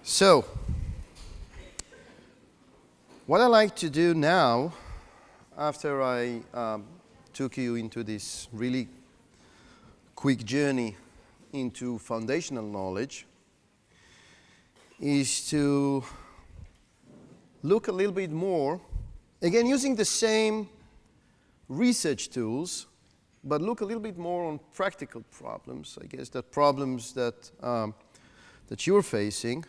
So, what I like to do now, after I took you into this really quick journey into foundational knowledge, is to look a little bit more, again using the same research tools, but look a little bit more on practical problems, I guess, that problems that, that you're facing.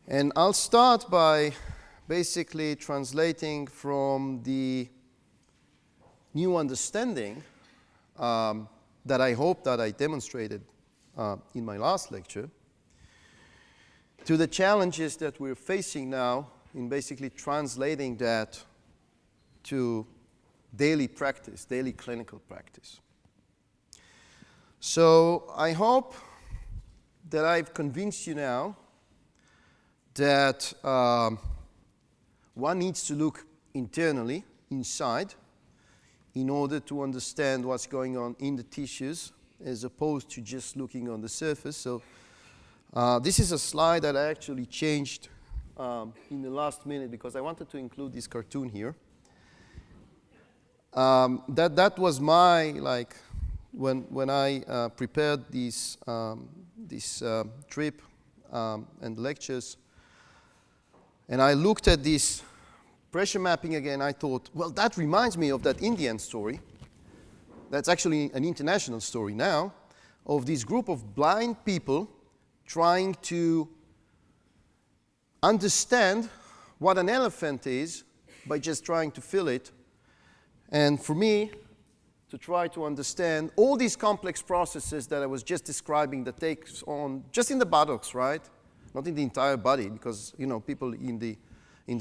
And I'll start by basically translating from the new understanding that I hope that I demonstrated in my last lecture to the challenges that we're facing now in basically translating that to daily practice, daily clinical practice. So I hope that I've convinced you now that one needs to look internally, inside, in order to understand what's going on in the tissues, as opposed to just looking on the surface. So this is a slide that I actually changed in the last minute because I wanted to include this cartoon here. That was my, like, when I prepared this trip and lectures, and I looked at this pressure mapping again, I thought, well, that reminds me of that Indian story. That's actually an international story now, of this group of blind people trying to understand what an elephant is by just trying to feel it. And for me, to try to understand all these complex processes that I was just describing that takes on just in the buttocks, right? Not in the entire body, because people in the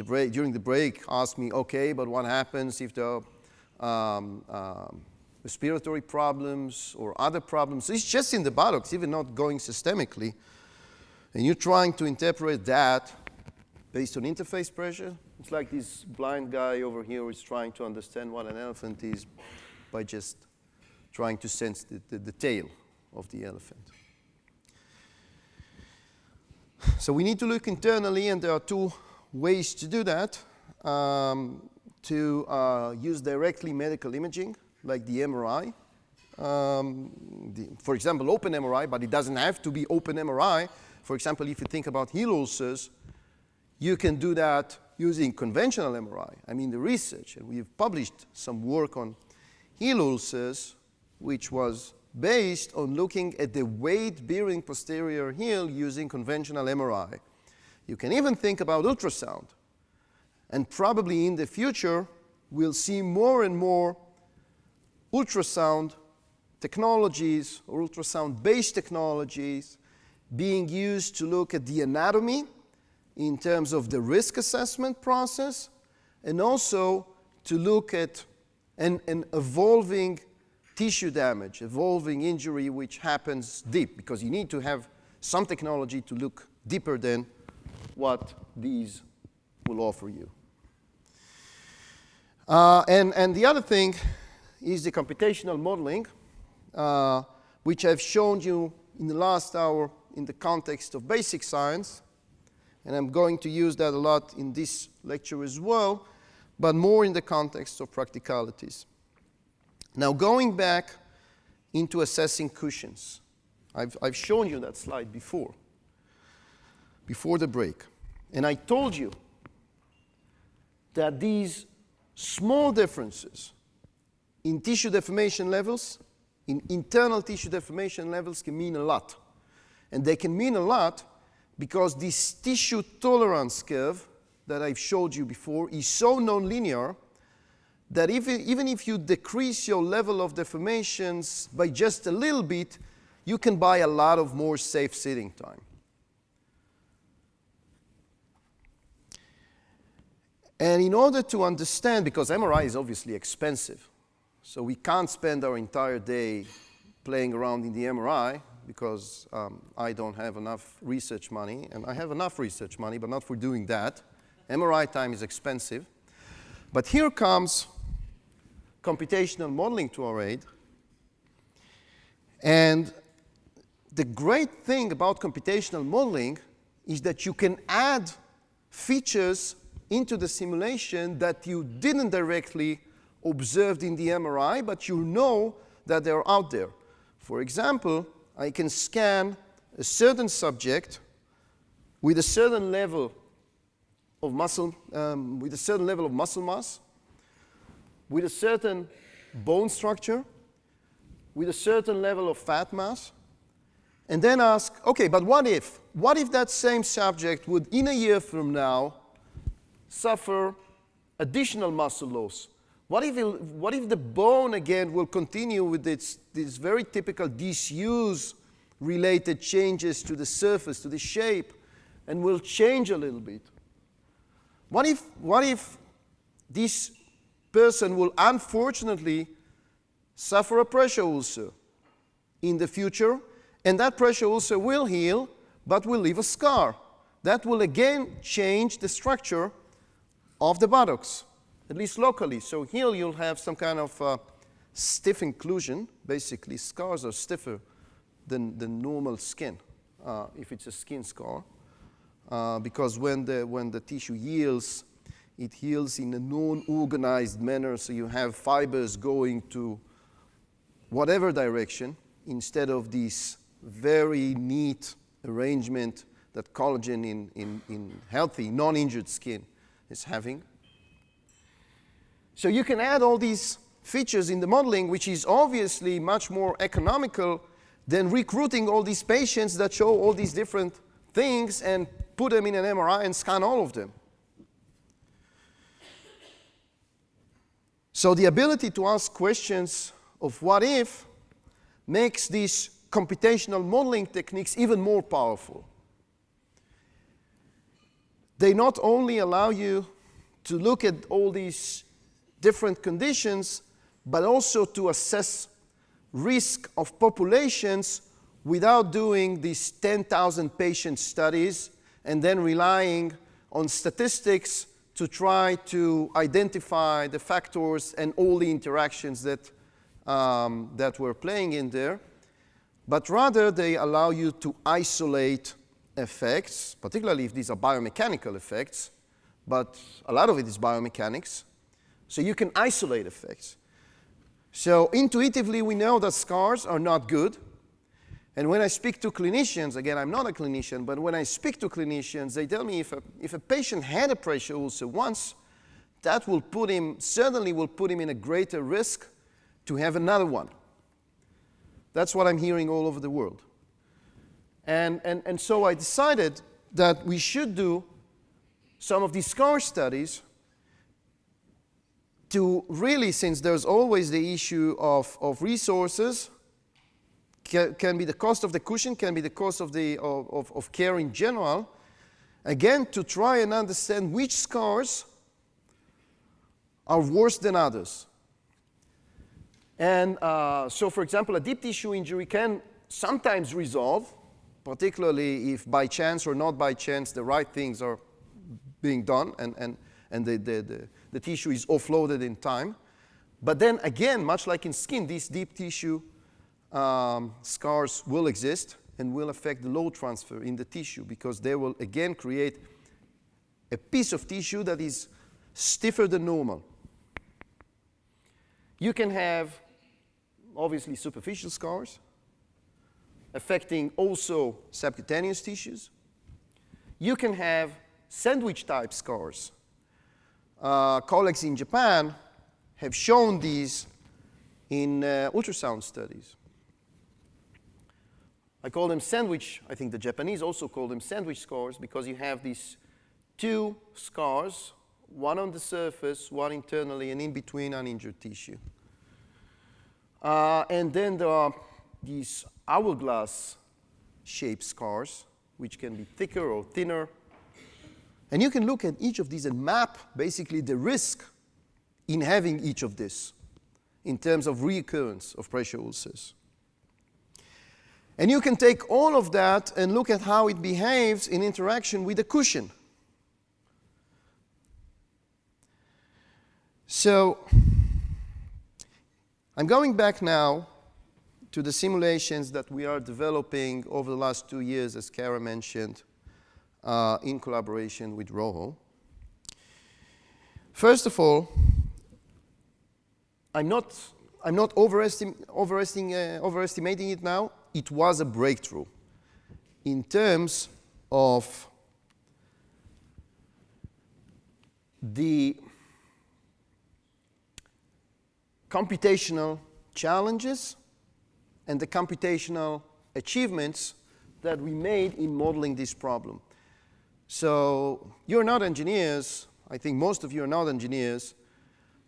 break, during the break ask me, okay, but what happens if there are respiratory problems or other problems? It's just in the buttocks, even not going systemically. And you're trying to interpret that based on interface pressure. It's like this blind guy over here who is trying to understand what an elephant is by just trying to sense the tail of the elephant. So we need to look internally, and there are two ways to do that. To use directly medical imaging, like the MRI. For example, open MRI, but it doesn't have to be open MRI. For example, if you think about heel ulcers, you can do that using conventional MRI. I mean, the research, and we've published some work on heel ulcers, which was based on looking at the weight-bearing posterior heel using conventional MRI. You can even think about ultrasound. And probably in the future, we'll see more and more ultrasound technologies or ultrasound-based technologies being used to look at the anatomy in terms of the risk assessment process, and also to look at an evolving tissue damage, evolving injury which happens deep, because you need to have some technology to look deeper than what these will offer you. And the other thing is the computational modeling, which I've shown you in the last hour in the context of basic science. And I'm going to use that a lot in this lecture as well, but more in the context of practicalities. Now, going back into assessing cushions. I've shown you that slide before the break. And I told you that these small differences in tissue deformation levels, in internal tissue deformation levels, can mean a lot. And they can mean a lot because this tissue tolerance curve that I've showed you before is so nonlinear that even if you decrease your level of deformations by just a little bit, you can buy a lot of more safe sitting time. And in order to understand, because MRI is obviously expensive, so we can't spend our entire day playing around in the MRI, because I don't have enough research money, and I have enough research money, but not for doing that. MRI time is expensive. But here comes computational modeling to our aid. And the great thing about computational modeling is that you can add features into the simulation that you didn't directly observe in the MRI, but you know that they're out there. For example, I can scan a certain subject with a certain level of muscle, with a certain level of muscle mass, with a certain bone structure, with a certain level of fat mass, and then ask, okay, but what if? What if that same subject would, in a year from now, suffer additional muscle loss? What if the bone, again, will continue with these very typical disuse-related changes to the surface, to the shape, and will change a little bit? What if this person will unfortunately suffer a pressure ulcer in the future, and that pressure ulcer will heal, but will leave a scar? That will again change the structure of the buttocks, at least locally. So here you'll have some kind of stiff inclusion. Basically, scars are stiffer than the normal skin, if it's a skin scar, because when the tissue heals, it heals in a non-organized manner, so you have fibers going to whatever direction instead of this very neat arrangement that collagen in healthy, non-injured skin is having. So you can add all these features in the modeling, which is obviously much more economical than recruiting all these patients that show all these different things and put them in an MRI and scan all of them. So the ability to ask questions of what if makes these computational modeling techniques even more powerful. They not only allow you to look at all these different conditions, but also to assess risk of populations without doing these 10,000 patient studies and then relying on statistics to try to identify the factors and all the interactions that were playing in there. But rather, they allow you to isolate effects, particularly if these are biomechanical effects, but a lot of it is biomechanics. So you can isolate effects. So intuitively, we know that scars are not good. And when I speak to clinicians, again, I'm not a clinician, but when I speak to clinicians, they tell me if a patient had a pressure ulcer once, that will certainly will put him in a greater risk to have another one. That's what I'm hearing all over the world. And so I decided that we should do some of these scar studies to really, since there's always the issue of resources, can be the cost of the cushion, can be the cost of care in general, again, to try and understand which scars are worse than others. And so, for example, a deep tissue injury can sometimes resolve, particularly if by chance or not by chance the right things are being done and the tissue is offloaded in time. But then again, much like in skin, these deep tissue scars will exist and will affect the load transfer in the tissue because they will again create a piece of tissue that is stiffer than normal. You can have obviously superficial scars affecting also subcutaneous tissues. You can have sandwich type scars. Colleagues in Japan have shown these in ultrasound studies. I call them sandwich. I think the Japanese also call them sandwich scars because you have these two scars, one on the surface, one internally, and in between uninjured tissue. And then there are these hourglass-shaped scars, which can be thicker or thinner. And you can look at each of these and map basically the risk in having each of this in terms of reoccurrence of pressure ulcers. And you can take all of that and look at how it behaves in interaction with the cushion. So I'm going back now to the simulations that we are developing over the last 2 years, as Kara mentioned, in collaboration with Roho. First of all, I'm not overestimating it now. It was a breakthrough in terms of the computational challenges and the computational achievements that we made in modeling this problem. So you're not engineers. I think most of you are not engineers.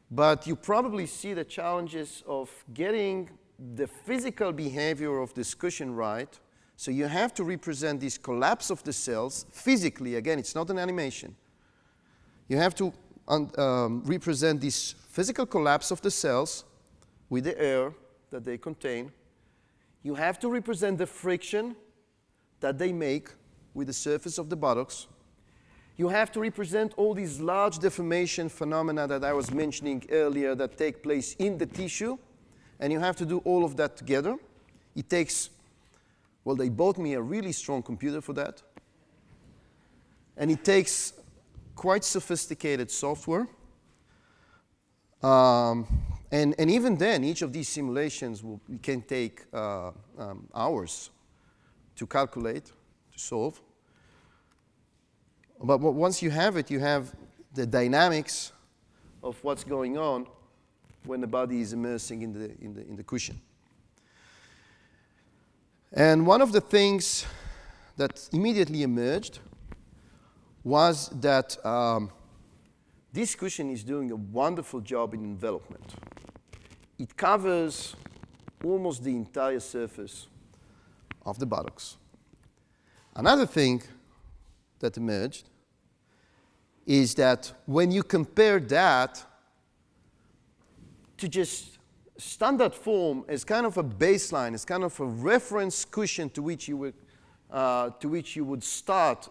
But you probably see the challenges of getting the physical behavior of this cushion right. So you have to represent this collapse of the cells physically. Again, it's not an animation. You have to represent this physical collapse of the cells with the air that they contain. You have to represent the friction that they make with the surface of the buttocks. You have to represent all these large deformation phenomena that I was mentioning earlier that take place in the tissue, and you have to do all of that together. It takes, well, they bought me a really strong computer for that, and it takes quite sophisticated software. And even then, each of these simulations can take hours to calculate, to solve. But once you have it, you have the dynamics of what's going on when the body is immersing in the cushion. And one of the things that immediately emerged was that this cushion is doing a wonderful job in envelopment. It covers almost the entire surface of the buttocks. Another thing that emerged is that when you compare that to just standard form as kind of a baseline, as kind of a reference cushion to which you would start,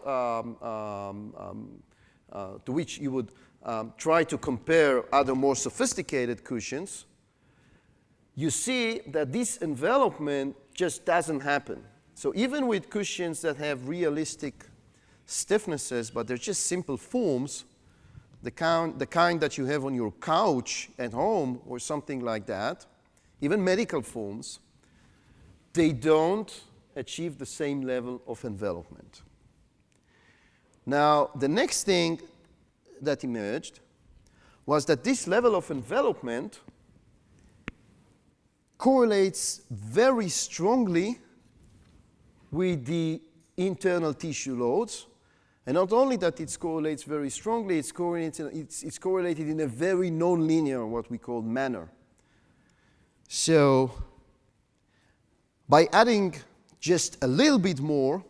to which you would try to compare other more sophisticated cushions, you see that this envelopment just doesn't happen. So even with cushions that have realistic stiffnesses, but they're just simple forms, the kind that you have on your couch at home or something like that, even medical forms, they don't achieve the same level of envelopment. Now, the next thing that emerged was that this level of envelopment correlates very strongly with the internal tissue loads. And not only that it correlates very strongly, it's correlated in a very nonlinear, what we call manner. So by adding just a little bit more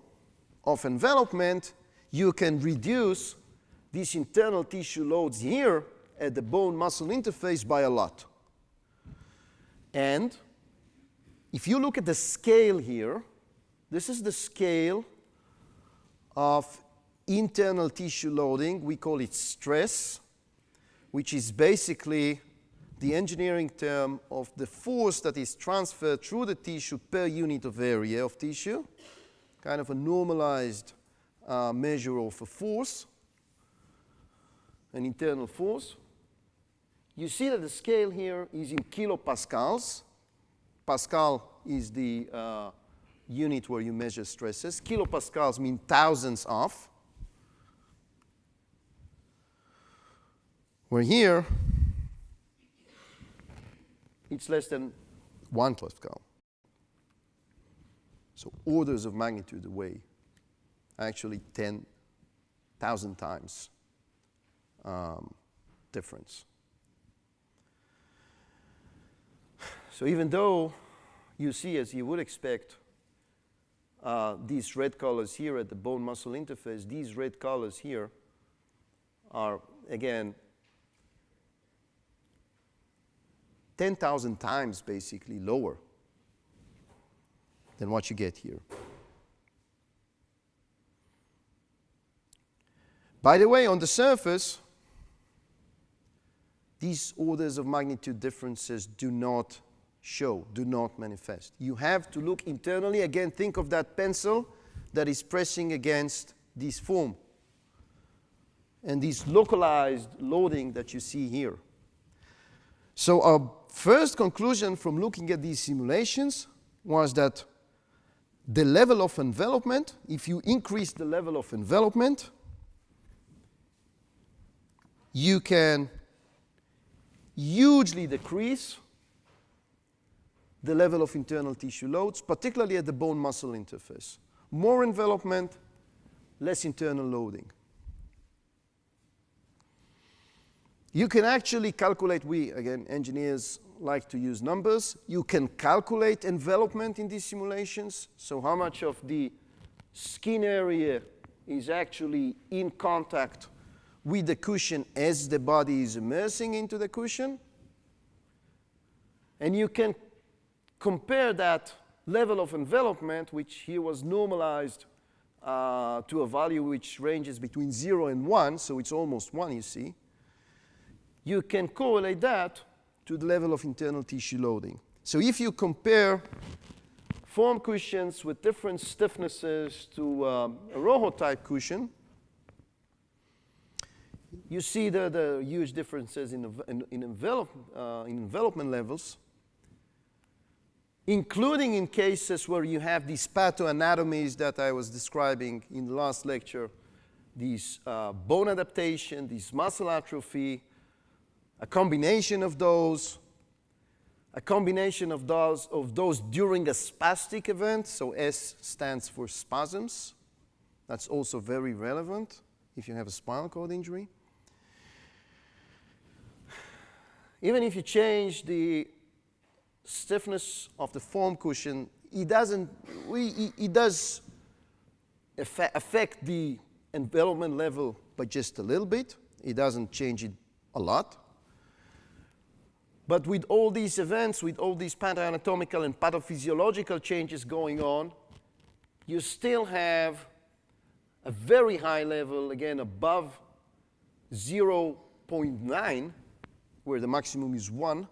of envelopment, you can reduce these internal tissue loads here at the bone-muscle interface by a lot. And if you look at the scale here, this is the scale of internal tissue loading. We call it stress, which is basically the engineering term of the force that is transferred through the tissue per unit of area of tissue, kind of a normalized measure of a force, an internal force. You see that the scale here is in kilopascals. Pascal is the unit where you measure stresses. Kilopascals mean thousands of. Where here, it's less than 1 Pascal. So orders of magnitude away, actually 10,000 times difference. So even though you see, as you would expect, these red colors here at the bone-muscle interface, these red colors here are, again, 10,000 times basically lower than what you get here. By the way, on the surface, these orders of magnitude differences do not show, do not manifest. You have to look internally. Again, think of that pencil that is pressing against this foam and this localized loading that you see here. So our first conclusion from looking at these simulations was that the level of envelopment, if you increase the level of envelopment, you can hugely decrease the level of internal tissue loads, particularly at the bone-muscle interface. More envelopment, less internal loading. You can actually calculate, we, again, engineers like to use numbers. You can calculate envelopment in these simulations. So how much of the skin area is actually in contact with the cushion as the body is immersing into the cushion. And you can compare that level of envelopment, which here was normalized to a value which ranges between 0 and 1, so it's almost 1, you see. You can correlate that to the level of internal tissue loading. So if you compare foam cushions with different stiffnesses to a Rojo-type cushion, you see the huge differences in envelopment levels, including in cases where you have these pathoanatomies that I was describing in the last lecture, these bone adaptation, these muscle atrophy, a combination of those during a spastic event, so S stands for spasms. That's also very relevant if you have a spinal cord injury. Even if you change the stiffness of the foam cushion, it does affect the envelopment level by just a little bit. It doesn't change it a lot. But with all these events, with all these pathoanatomical and pathophysiological changes going on, you still have a very high level, again, above 0.9, where the maximum is 1,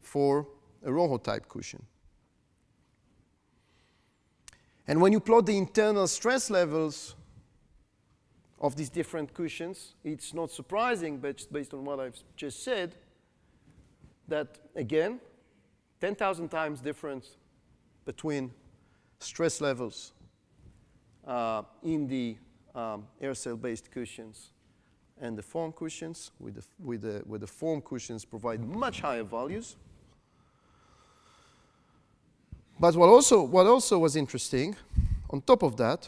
for a Rojo-type cushion. And when you plot the internal stress levels of these different cushions, it's not surprising, but based on what I've just said, that, again, 10,000 times difference between stress levels in the air cell-based cushions and the foam cushions, with the foam cushions provide much higher values. But what also was interesting, on top of that,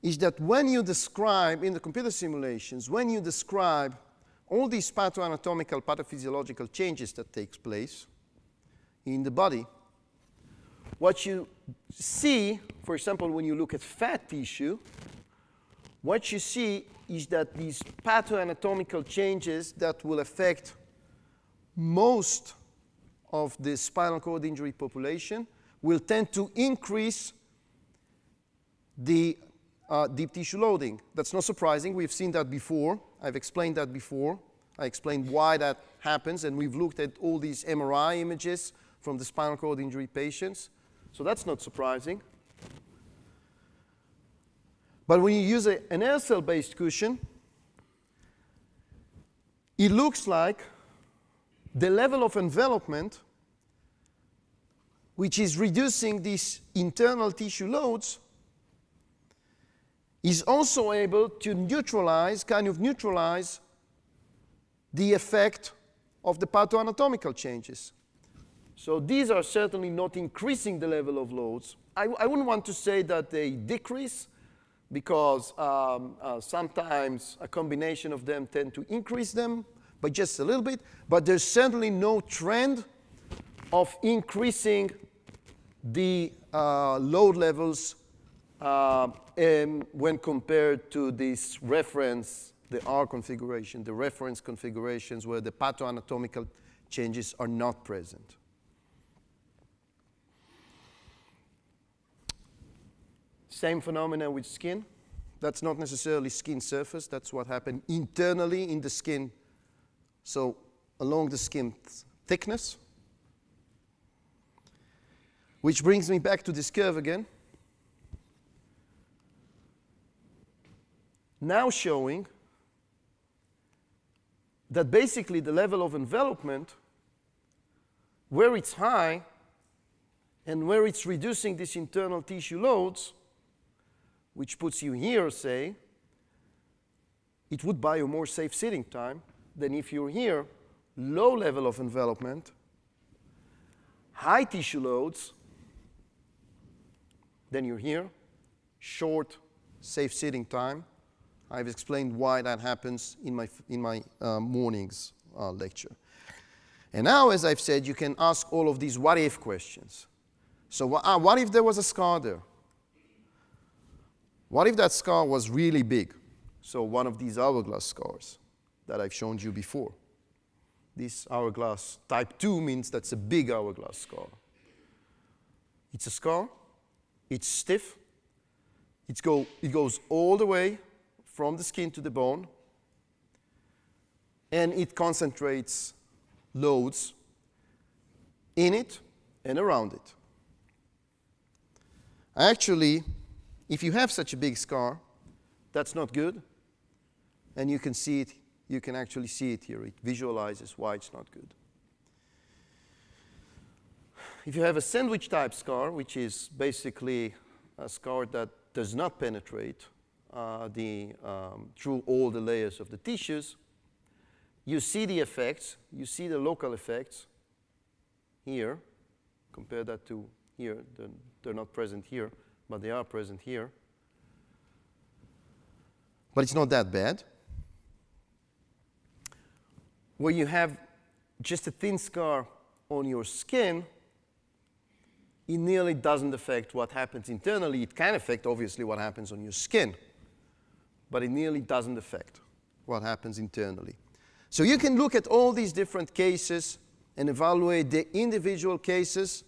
is that when you describe, in the computer simulations, when you describe all these pathoanatomical, pathophysiological changes that takes place in the body, what you see, for example, when you look at fat tissue, what you see is that these pathoanatomical changes that will affect most of the spinal cord injury population will tend to increase the deep tissue loading. That's not surprising. We've seen that before. I've explained that before. I explained why that happens, and we've looked at all these MRI images from the spinal cord injury patients. So that's not surprising. But when you use an air cell-based cushion, it looks like the level of envelopment, which is reducing these internal tissue loads, is also able to neutralize the effect of the pathoanatomical changes. So these are certainly not increasing the level of loads. I wouldn't want to say that they decrease, because sometimes a combination of them tend to increase them by just a little bit, but there's certainly no trend of increasing the load levels when compared to this reference, the R configuration, the reference configurations where the pathoanatomical changes are not present. Same phenomena with skin. That's not necessarily skin surface. That's what happened internally in the skin. So along the skin thickness, Which brings me back to this curve again. Now showing that basically the level of envelopment, where it's high and where it's reducing these internal tissue loads, which puts you here, say, it would buy you more safe sitting time than if you're here, low level of envelopment, high tissue loads, then you're here, short safe sitting time. I've explained why that happens in my morning's lecture. And now, as I've said, you can ask all of these what-if questions. So what if there was a scar there? What if that scar was really big? So one of these hourglass scars that I've shown you before. This hourglass type 2 means that's a big hourglass scar. It's a scar. It's stiff. It goes all the way from the skin to the bone, and it concentrates loads in it and around it. Actually, if you have such a big scar, that's not good, and you can see it. You can actually see it here. It visualizes why it's not good. If you have a sandwich type scar, which is basically a scar that does not penetrate through all the layers of the tissues, you see the effects, you see the local effects here. Compare that to here. They're not present here, but they are present here. But it's not that bad. Where you have just a thin scar on your skin, it nearly doesn't affect what happens internally. It can affect, obviously, what happens on your skin, but it nearly doesn't affect what happens internally. So you can look at all these different cases and evaluate the individual cases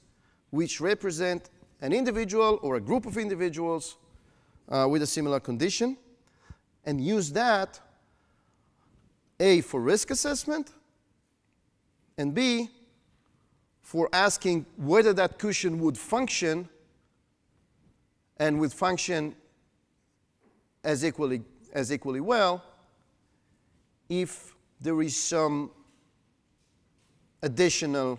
which represent an individual or a group of individuals with a similar condition, and use that, A, for risk assessment, and B, for asking whether that cushion would function and would function as equally well if there is some additional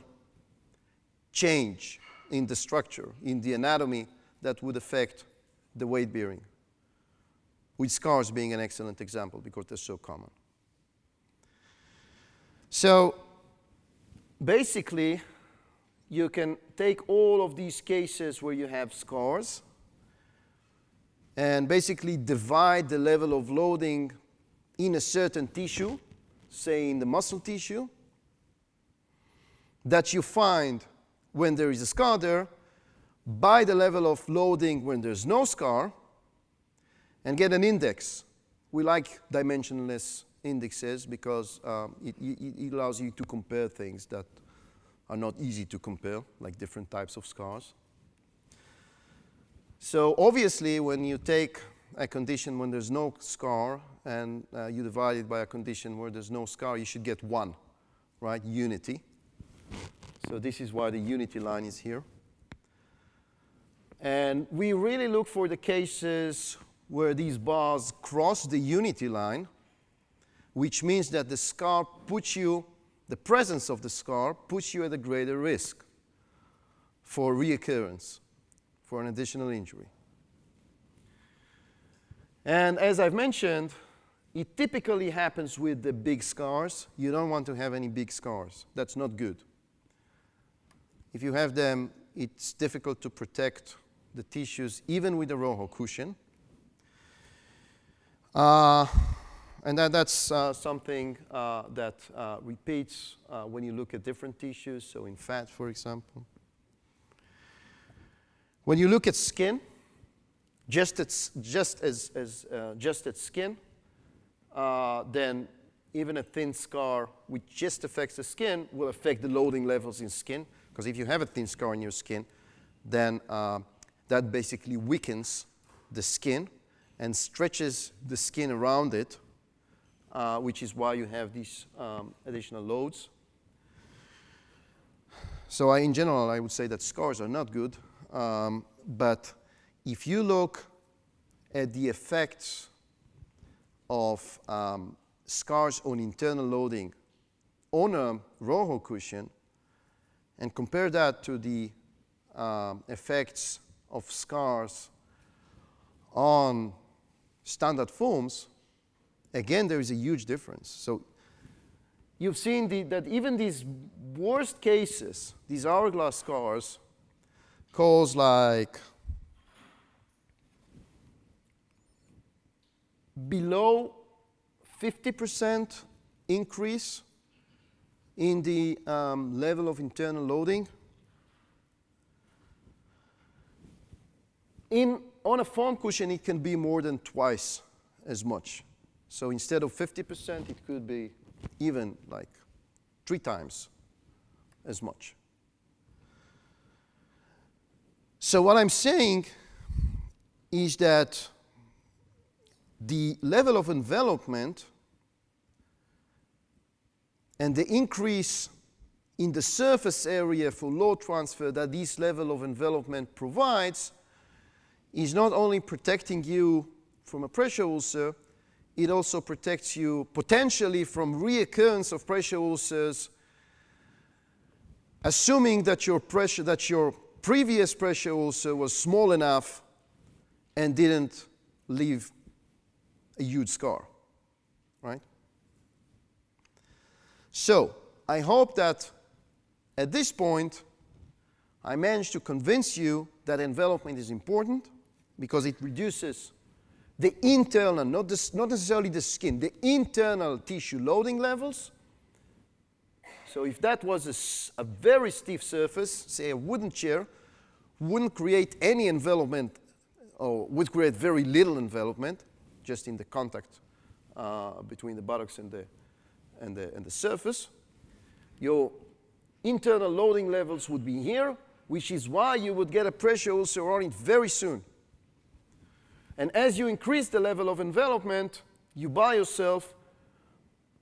change in the structure, in the anatomy, that would affect the weight bearing, with scars being an excellent example because they're so common. So basically, you can take all of these cases where you have scars and basically divide the level of loading in a certain tissue, say in the muscle tissue, that you find when there is a scar there, by the level of loading when there's no scar, and get an index. We like dimensionless indexes because it allows you to compare things that are not easy to compare, like different types of scars. So obviously, when you take a condition when there's no scar and you divide it by a condition where there's no scar, you should get 1, right? Unity. So this is why the unity line is here. And we really look for the cases where these bars cross the unity line, which means that the scar puts you, the presence of the scar puts you at a greater risk for reoccurrence, for an additional injury. And as I've mentioned, it typically happens with the big scars. You don't want to have any big scars. That's not good. If you have them, it's difficult to protect the tissues, even with a ROHO cushion. And that's something that repeats when you look at different tissues, so in fat, for example. When you look at skin, just at skin, then even a thin scar which just affects the skin will affect the loading levels in skin. Because if you have a thin scar in your skin, then that basically weakens the skin and stretches the skin around it, which is why you have these additional loads. So in general, I would say that scars are not good. But if you look at the effects of scars on internal loading on a ROHO cushion and compare that to the effects of scars on standard foams, again, there is a huge difference. So you've seen that even these worst cases, these hourglass scars, cause like below 50% increase in the level of internal loading. On a foam cushion, it can be more than twice as much. So instead of 50%, it could be even like 3 times as much. So what I'm saying is that the level of envelopment and the increase in the surface area for load transfer that this level of envelopment provides is not only protecting you from a pressure ulcer, it also protects you potentially from reoccurrence of pressure ulcers, assuming that your previous pressure ulcer was small enough and didn't leave a huge scar, right? So I hope that at this point I managed to convince you that envelopment is important because it reduces the internal, not necessarily the skin, the internal tissue loading levels. So if that was a very stiff surface, say a wooden chair, wouldn't create any envelopment or would create very little envelopment just in the contact between the buttocks and the surface. Your internal loading levels would be here, which is why you would get a pressure ulcer on it very soon. And as you increase the level of envelopment, you buy yourself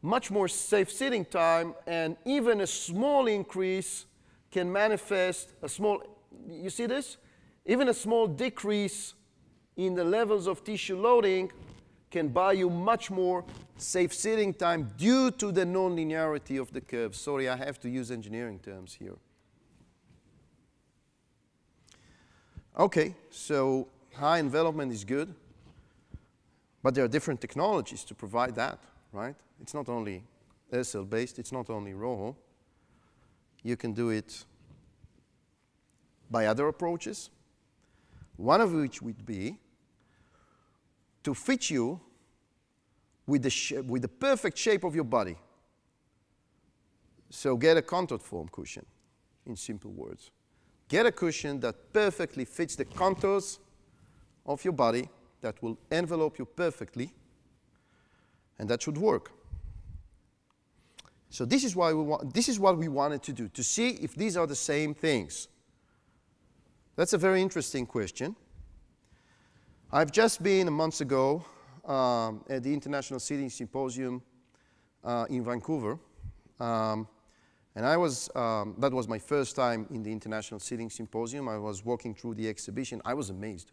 much more safe sitting time, and even a small increase can manifest a small, you see this? Even a small decrease in the levels of tissue loading can buy you much more safe sitting time due to the non-linearity of the curve. Sorry, I have to use engineering terms here. Okay, so high envelopment is good, but there are different technologies to provide that, right? It's not only air cell based, it's not only ROHO. You can do it by other approaches, one of which would be to fit you with the perfect shape of your body. So get a contoured foam cushion, in simple words. Get a cushion that perfectly fits the contours of your body, that will envelope you perfectly, and that should work. So this is what we wanted to do, to see if these are the same things. That's a very interesting question. I've just been a month ago at the International Seating Symposium in Vancouver. And that was my first time in the International Seating Symposium. I was walking through the exhibition. I was amazed.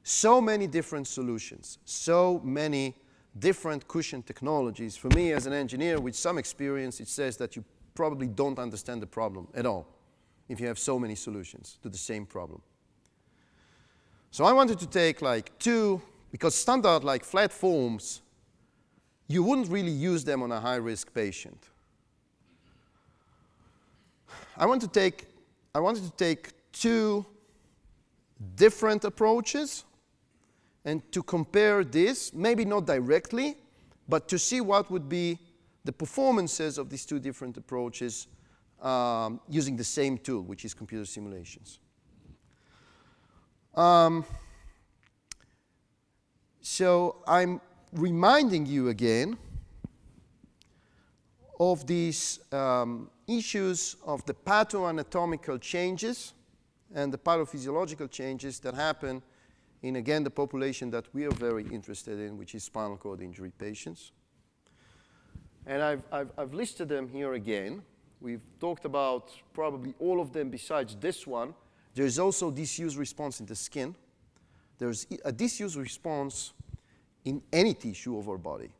So many different solutions, so many different cushion technologies. For me, as an engineer with some experience, it says that you probably don't understand the problem at all if you have so many solutions to the same problem. So I wanted to take like 2, because standard like flat foams, you wouldn't really use them on a high-risk patient. I wanted to take 2 different approaches and to compare this, maybe not directly, but to see what would be the performances of these 2 different approaches using the same tool, which is computer simulations. So I'm reminding you again of these issues of the pathoanatomical changes and the pathophysiological changes that happen in, again, the population that we are very interested in, which is spinal cord injury patients. And I've listed them here again We've talked about probably all of them besides this one. There's also disuse response in the skin. There's a disuse response in any tissue of our body.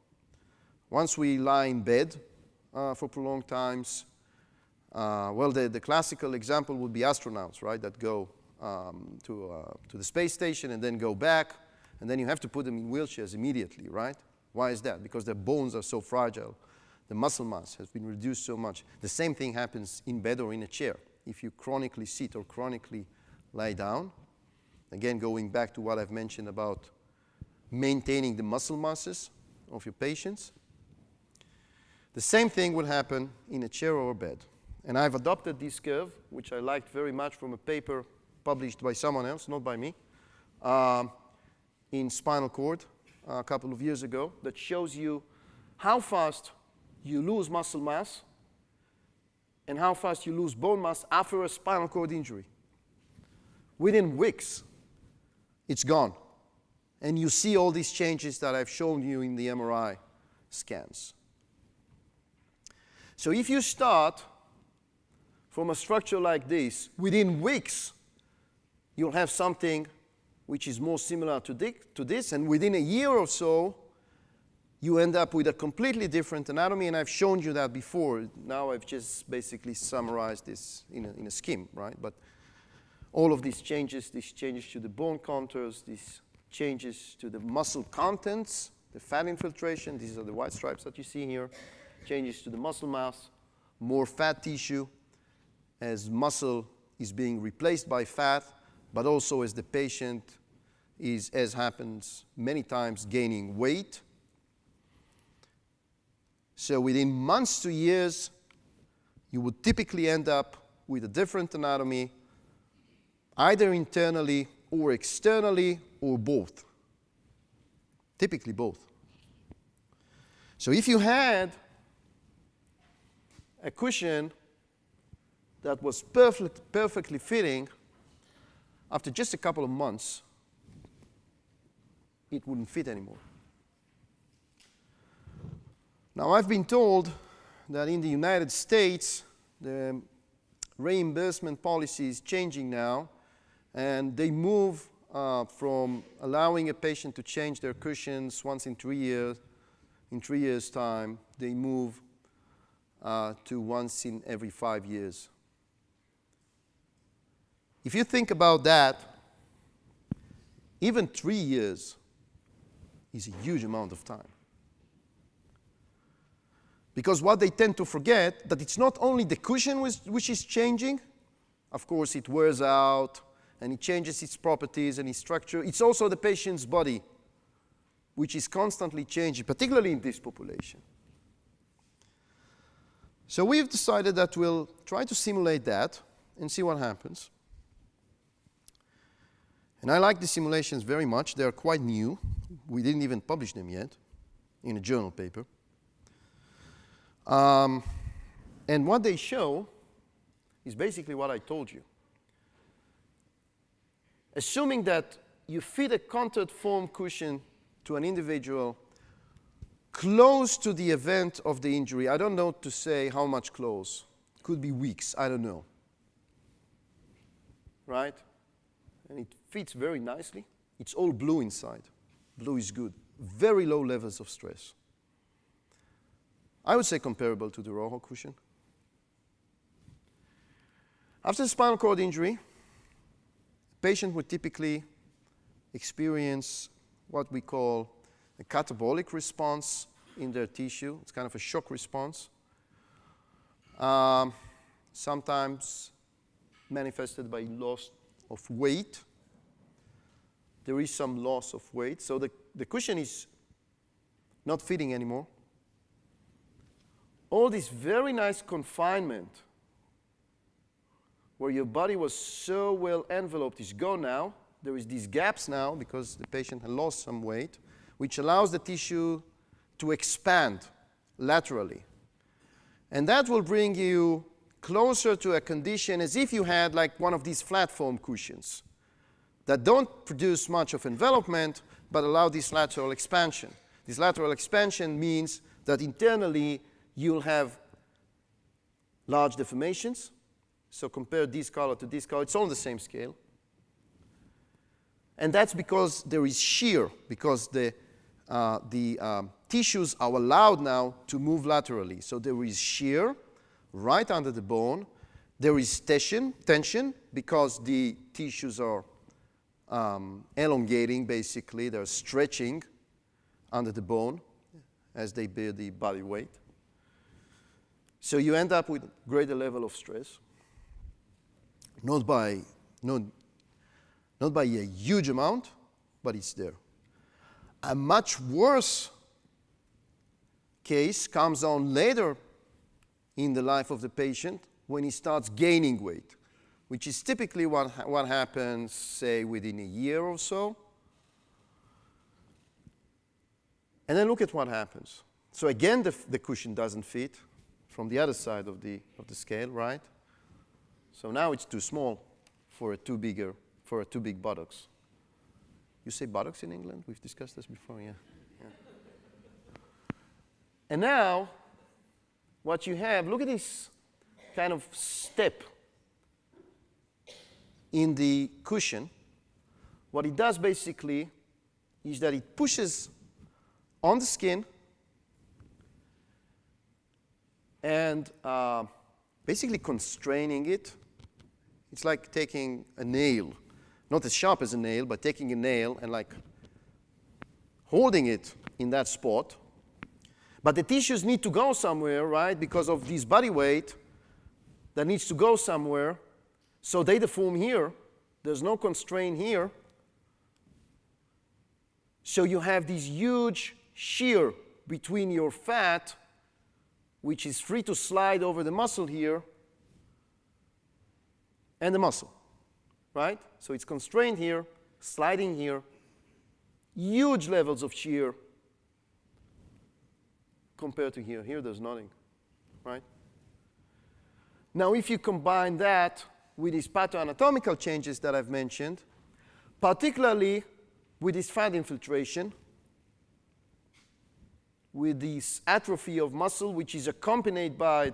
Once we lie in bed for prolonged times, well, the classical example would be astronauts, right, that go to the space station and then go back, and then you have to put them in wheelchairs immediately, right? Why is that? Because their bones are so fragile. The muscle mass has been reduced so much. The same thing happens in bed or in a chair. If you chronically sit or chronically lie down, again, going back to what I've mentioned about maintaining the muscle masses of your patients, the same thing will happen in a chair or a bed. And I've adopted this curve, which I liked very much from a paper published by someone else, not by me, in spinal cord a couple of years ago, that shows you how fast you lose muscle mass and how fast you lose bone mass after a spinal cord injury. Within weeks, it's gone. And you see all these changes that I've shown you in the MRI scans. So if you start from a structure like this, within weeks, you'll have something which is more similar to this, and within a year or so, you end up with a completely different anatomy, and I've shown you that before. Now I've just basically summarized this in a scheme, right? But all of these changes to the bone contours, these changes to the muscle contents, the fat infiltration, these are the white stripes that you see here, changes to the muscle mass, more fat tissue, as muscle is being replaced by fat, but also as the patient is, as happens many times, gaining weight. So within months to years, you would typically end up with a different anatomy, either internally or externally, or both. Typically both. So if you had a cushion that was perfectly fitting, after just a couple of months, it wouldn't fit anymore. Now, I've been told that in the United States, the reimbursement policy is changing now, and they move from allowing a patient to change their cushions once in 3 years. In 3 years' time, they move to once in every 5 years. If you think about that, even 3 years is a huge amount of time. Because what they tend to forget, that it's not only the cushion which is changing. Of course, it wears out, and it changes its properties and its structure. It's also the patient's body, which is constantly changing, particularly in this population. So we've decided that we'll try to simulate that and see what happens. And I like the simulations very much. They are quite new. We didn't even publish them yet in a journal paper. And what they show is basically what I told you. Assuming that you fit a contoured foam cushion to an individual close to the event of the injury, I don't know to say how much close. Could be weeks, I don't know. Right? And it fits very nicely. It's all blue inside. Blue is good. Very low levels of stress. I would say comparable to the Rojo cushion. After spinal cord injury, the patient would typically experience what we call a catabolic response in their tissue. It's kind of a shock response. Sometimes manifested by loss of weight. There is some loss of weight. So the cushion is not fitting anymore. All this very nice confinement where your body was so well enveloped is gone now. There is these gaps now because the patient had lost some weight, which allows the tissue to expand laterally. And that will bring you closer to a condition as if you had like one of these flat foam cushions that don't produce much of envelopment but allow this lateral expansion. This lateral expansion means that internally you'll have large deformations. So compare this color to this color. It's all on the same scale. And that's because there is shear, because the tissues are allowed now to move laterally. So there is shear right under the bone. There is tension because the tissues are elongating, basically. They're stretching under the bone as they bear the body weight. So you end up with greater level of stress, not by a huge amount, but it's there. A much worse case comes on later in the life of the patient when he starts gaining weight, which is typically what happens, say, within a year or so. And then look at what happens. So again, the cushion doesn't fit from the other side of the scale, right? So now it's too small for a too big buttocks. You say buttocks in England? We've discussed this before, yeah. And now, what you have, look at this kind of step in the cushion. What it does basically is that it pushes on the skin and basically constraining it. It's like taking a nail, not as sharp as a nail, but taking a nail and like holding it in that spot. But the tissues need to go somewhere, right, because of this body weight that needs to go somewhere. So they deform here. There's no constraint here. So you have this huge shear between your fat, which is free to slide over the muscle here, and the muscle, right? So it's constrained here, sliding here, huge levels of shear compared to here. Here there's nothing, right? Now if you combine that with these pathoanatomical changes that I've mentioned, particularly with this fat infiltration, with this atrophy of muscle, which is accompanied by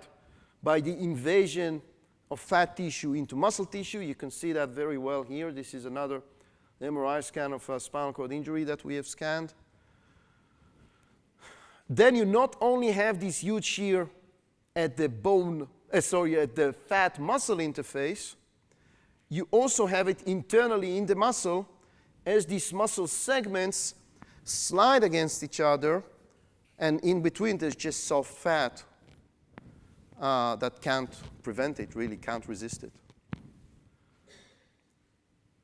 the invasion of fat tissue into muscle tissue. You can see that very well here. This is another MRI scan of a spinal cord injury that we have scanned. Then you not only have this huge shear at the at the fat muscle interface, you also have it internally in the muscle as these muscle segments slide against each other, and in between there's just soft fat that can't prevent it, really can't resist it.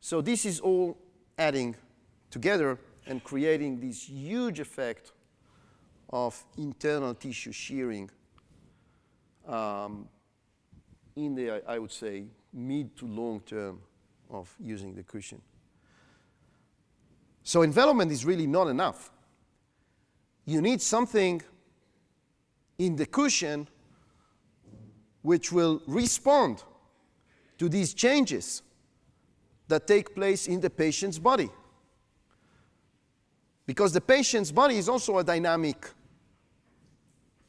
So this is all adding together and creating this huge effect of internal tissue shearing in the, I would say, mid to long term of using the cushion. So envelopment is really not enough. You need something in the cushion which will respond to these changes that take place in the patient's body. Because the patient's body is also a dynamic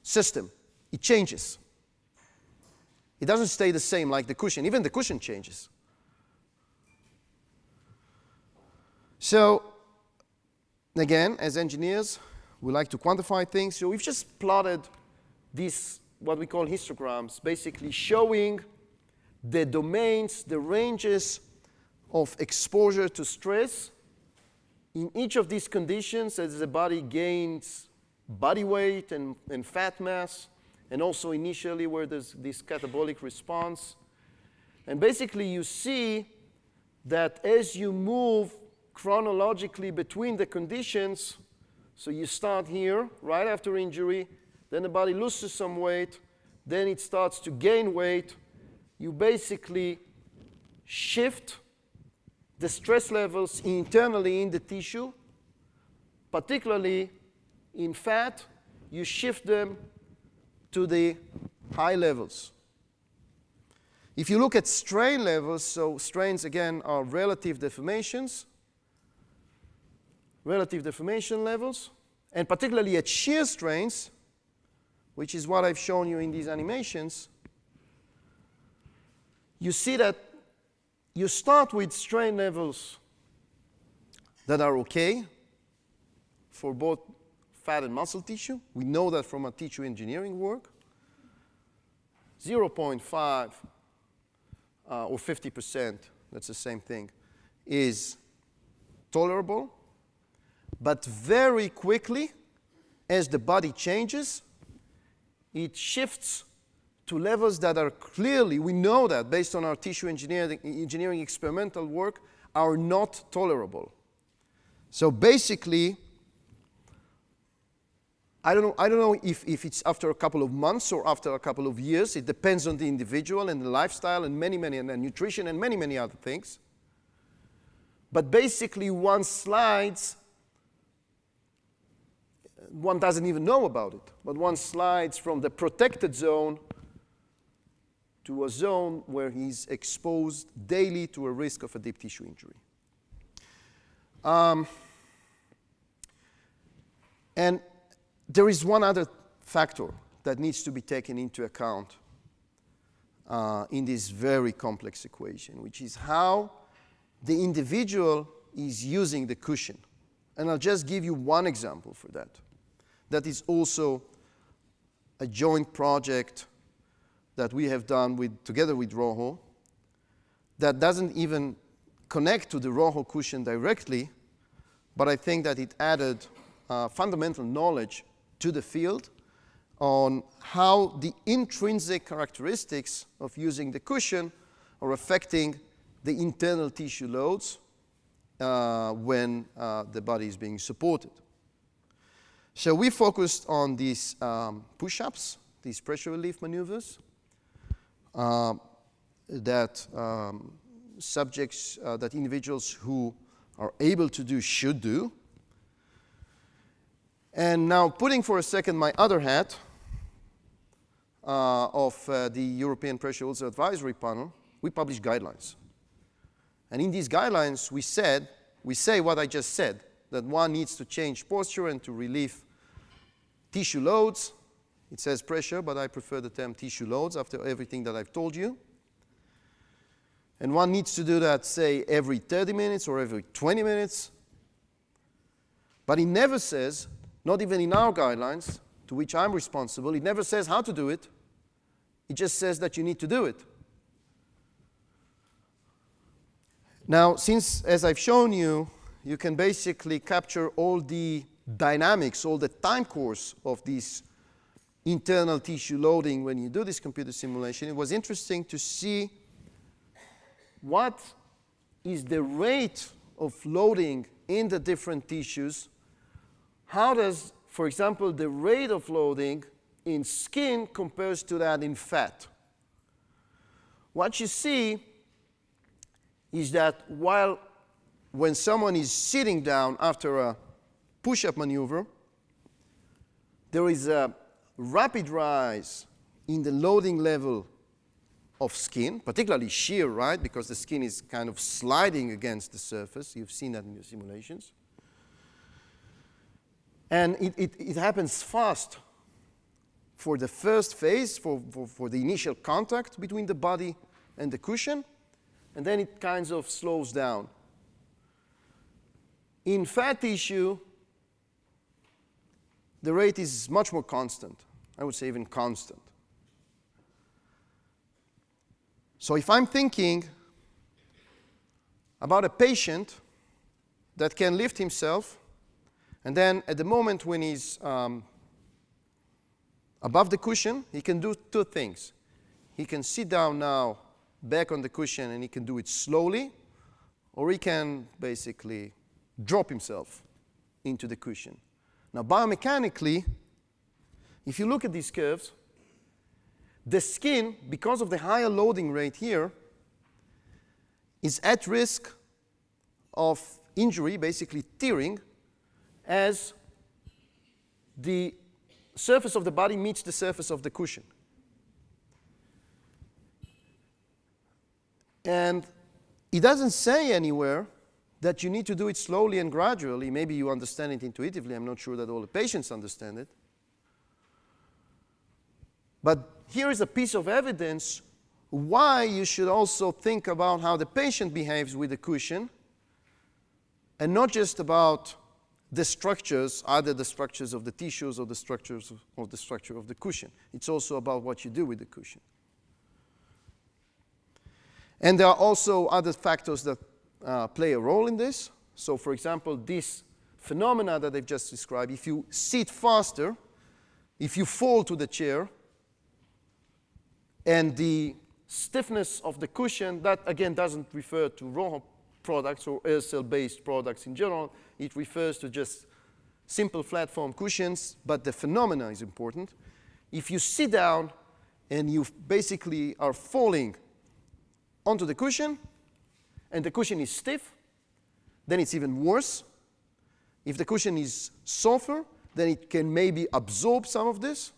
system. It changes. It doesn't stay the same like the cushion. Even the cushion changes. So, again, as engineers, we like to quantify things. So we've just plotted these, what we call histograms, basically showing the domains, the ranges of exposure to stress in each of these conditions as the body gains body weight and fat mass, and also initially where there's this catabolic response. And basically you see that as you move chronologically between the conditions, so you start here right after injury, then the body loses some weight, then it starts to gain weight, you basically shift the stress levels internally in the tissue, particularly in fat, you shift them to the high levels. If you look at strain levels, so strains again are relative deformation levels, and particularly at shear strains, which is what I've shown you in these animations, you see that you start with strain levels that are okay for both fat and muscle tissue. We know that from our tissue engineering work. 0.5 or 50%, that's the same thing, is tolerable. But very quickly, as the body changes, it shifts to levels that are clearly, we know that based on our tissue engineering experimental work, are not tolerable. So basically, I don't know if it's after a couple of months or after a couple of years. It depends on the individual and the lifestyle and and nutrition and many other things. But basically, one doesn't even know about it, but one slides from the protected zone to a zone where he's exposed daily to a risk of a deep tissue injury. And there is one other factor that needs to be taken into account in this very complex equation, which is how the individual is using the cushion. And I'll just give you one example for that. That is also a joint project that we have done together with Rojo that doesn't even connect to the Rojo cushion directly, but I think that it added fundamental knowledge to the field on how the intrinsic characteristics of using the cushion are affecting the internal tissue loads when the body is being supported. So we focused on these push-ups, these pressure relief maneuvers that that individuals who are able to do should do. And now putting for a second my other hat of the European Pressure Ulcer Advisory Panel, we published guidelines. And in these guidelines, we say what I just said, that one needs to change posture and to relieve tissue loads. It says pressure, but I prefer the term tissue loads after everything that I've told you. And one needs to do that, say, every 30 minutes or every 20 minutes. But it never says, not even in our guidelines, to which I'm responsible, it never says how to do it. It just says that you need to do it. Now, since, as I've shown you, you can basically capture all the dynamics, all the time course of this internal tissue loading when you do this computer simulation, it was interesting to see what is the rate of loading in the different tissues. How does, for example, the rate of loading in skin compares to that in fat? What you see is that when someone is sitting down after a push-up maneuver, there is a rapid rise in the loading level of skin, particularly shear, right? Because the skin is kind of sliding against the surface. You've seen that in your simulations. And it happens fast for the first phase, for the initial contact between the body and the cushion, and then it kind of slows down. In fat tissue, the rate is much more constant. I would say even constant. So if I'm thinking about a patient that can lift himself, and then at the moment when he's above the cushion, he can do two things. He can sit down now back on the cushion and he can do it slowly, or he can basically drop himself into the cushion. Now, biomechanically, if you look at these curves, the skin, because of the higher loading rate here, is at risk of injury, basically tearing, as the surface of the body meets the surface of the cushion. And it doesn't say anywhere that you need to do it slowly and gradually. Maybe you understand it intuitively. I'm not sure that all the patients understand it. But here is a piece of evidence why you should also think about how the patient behaves with the cushion, and not just about the structures, either the structures of the tissues or the structures of the structure of the cushion. It's also about what you do with the cushion. And there are also other factors that play a role in this. So, for example, this phenomena that I've just described, if you sit faster, if you fall to the chair, and the stiffness of the cushion, that again doesn't refer to raw products or air cell-based products in general. It refers to just simple flat foam cushions, but the phenomena is important. If you sit down and you basically are falling onto the cushion, and the cushion is stiff, then it's even worse. If the cushion is softer, then it can maybe absorb some of this.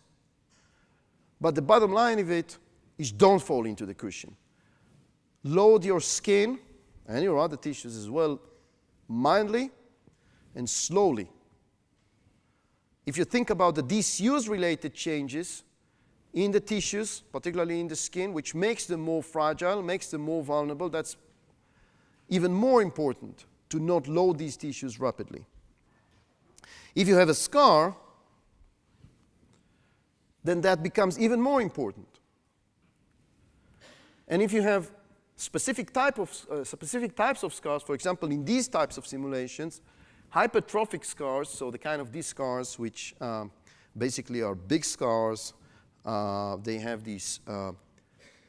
But the bottom line of it is don't fall into the cushion. Load your skin and your other tissues as well, mildly and slowly. If you think about the disuse-related changes in the tissues, particularly in the skin, which makes them more fragile, makes them more vulnerable, that's even more important to not load these tissues rapidly. If you have a scar, then that becomes even more important. And if you have specific types of scars, for example, in these types of simulations, hypertrophic scars, so the kind of these scars which basically are big scars, they have this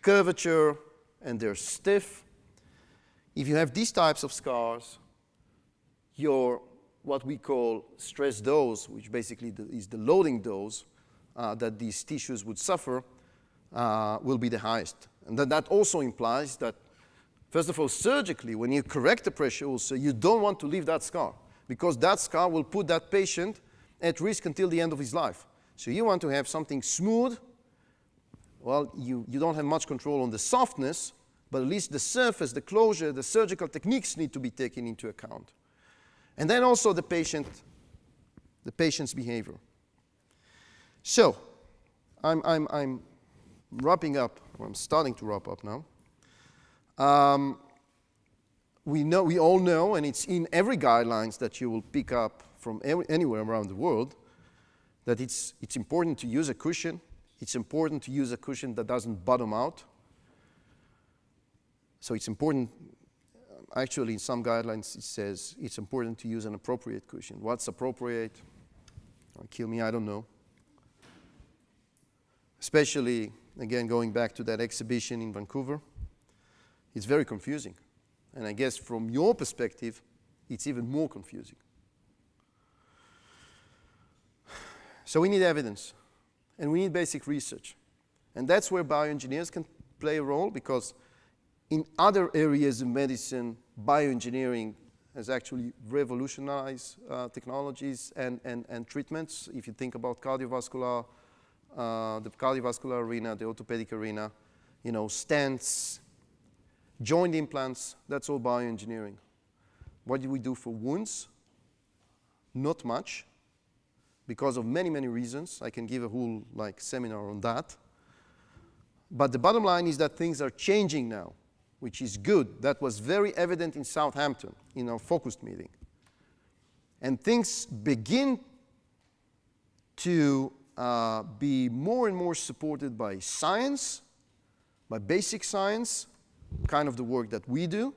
curvature and they're stiff. If you have these types of scars, your what we call stress dose, which basically is the loading dose that these tissues would suffer, will be the highest. And then that also implies that, first of all, surgically, when you correct the pressure ulcer, you don't want to leave that scar, because that scar will put that patient at risk until the end of his life. So you want to have something smooth. Well, you don't have much control on the softness, but at least the surface, the closure, the surgical techniques need to be taken into account. And then also the patient's behavior. So I'm wrapping up, or I'm starting to wrap up now. We all know, and it's in every guidelines that you will pick up from anywhere around the world, that it's important to use a cushion. It's important to use a cushion that doesn't bottom out. So it's important, actually in some guidelines it says it's important to use an appropriate cushion. What's appropriate? Kill me, I don't know. Especially, again, going back to that exhibition in Vancouver, it's very confusing. And I guess from your perspective, it's even more confusing. So we need evidence, and we need basic research. And that's where bioengineers can play a role, because in other areas of medicine, bioengineering has actually revolutionized technologies and treatments. If you think about cardiovascular, the cardiovascular arena, the orthopedic arena, stents, joint implants, that's all bioengineering. What do we do for wounds? Not much, because of many, many reasons. I can give a whole seminar on that. But the bottom line is that things are changing now, which is good. That was very evident in Southampton in our focused meeting. And things begin to be more and more supported by science, by basic science, kind of the work that we do,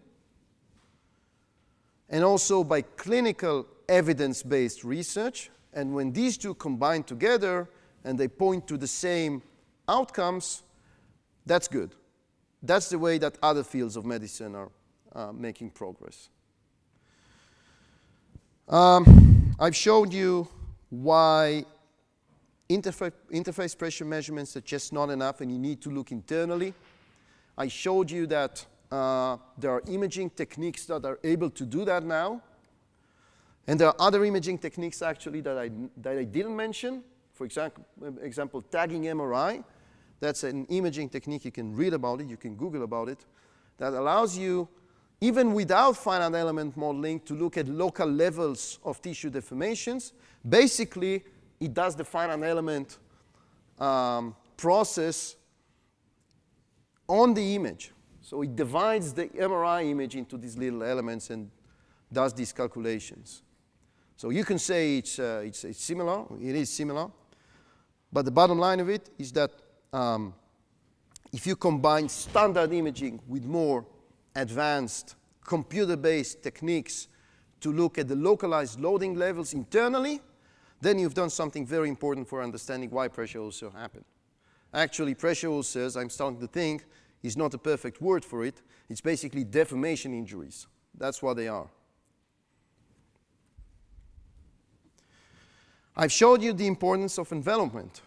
and also by clinical evidence-based research. And when these two combine together and they point to the same outcomes, that's good. That's the way that other fields of medicine are making progress. I've showed you why interface pressure measurements are just not enough and you need to look internally. I showed you that there are imaging techniques that are able to do that now. And there are other imaging techniques actually that I didn't mention. For example, tagging MRI. That's an imaging technique. You can read about it. You can Google about it. That allows you, even without finite element modeling, to look at local levels of tissue deformations. Basically, it does the finite element process on the image. So it divides the MRI image into these little elements and does these calculations. So you can say it's similar. It is similar. But the bottom line of it is that if you combine standard imaging with more advanced computer-based techniques to look at the localized loading levels internally, then you've done something very important for understanding why pressure ulcers happen. Actually, pressure ulcers, I'm starting to think, is not a perfect word for it. It's basically deformation injuries. That's what they are. I've showed you the importance of envelopment.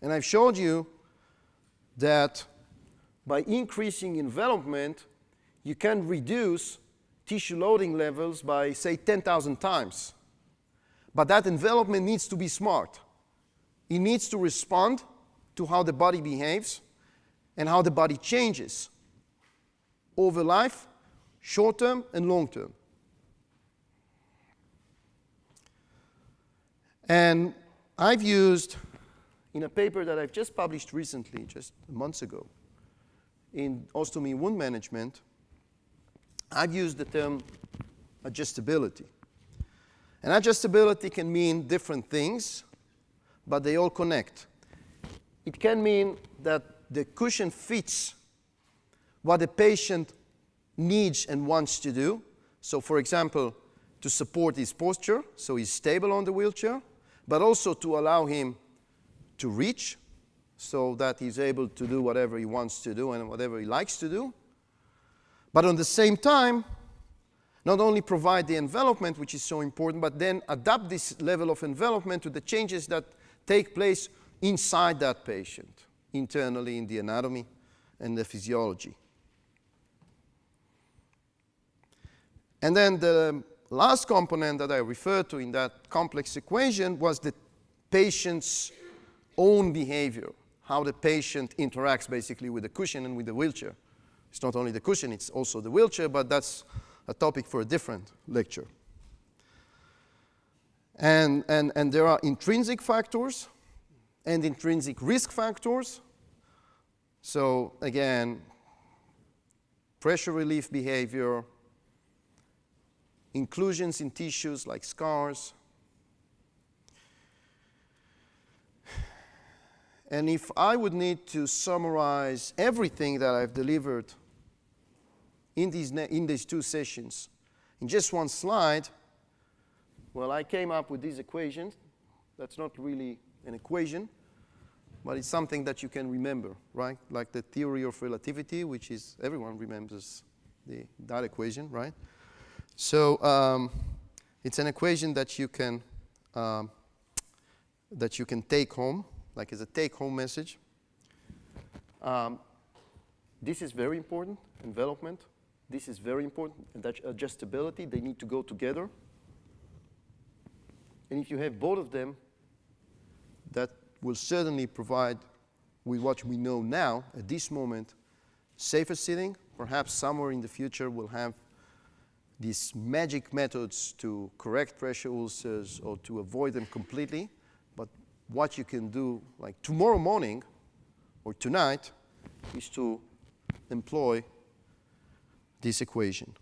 And I've showed you that by increasing envelopment, you can reduce tissue loading levels by, say, 10,000 times. But that envelopment needs to be smart. It needs to respond to how the body behaves and how the body changes over life, short-term and long-term. And I've used, in a paper that I've just published recently, just months ago, in ostomy wound management, I've used the term adjustability. And adjustability can mean different things, but they all connect. It can mean that the cushion fits what the patient needs and wants to do. So, for example, to support his posture, so he's stable on the wheelchair, but also to allow him to reach, so that he's able to do whatever he wants to do and whatever he likes to do. But at the same time, not only provide the envelopment, which is so important, but then adapt this level of envelopment to the changes that take place inside that patient, internally in the anatomy and the physiology. And then the last component that I referred to in that complex equation was the patient's own behavior, how the patient interacts basically with the cushion and with the wheelchair. It's not only the cushion, it's also the wheelchair, but that's a topic for a different lecture. And there are intrinsic factors and intrinsic risk factors. So again, pressure relief behavior, inclusions in tissues like scars. And if I would need to summarize everything that I've delivered in these two sessions in just one slide, well, I came up with these equations. That's not really an equation, but it's something that you can remember, right? Like the theory of relativity, which is, everyone remembers that equation, right? So it's an equation that you can take home, like as a take-home message. This is very important, envelopment. This is very important, and that adjustability, they need to go together. And if you have both of them, that will certainly provide, with what we know now, at this moment, safer sitting. Perhaps somewhere in the future we'll have these magic methods to correct pressure ulcers or to avoid them completely. But what you can do, like tomorrow morning or tonight, is to employ this equation.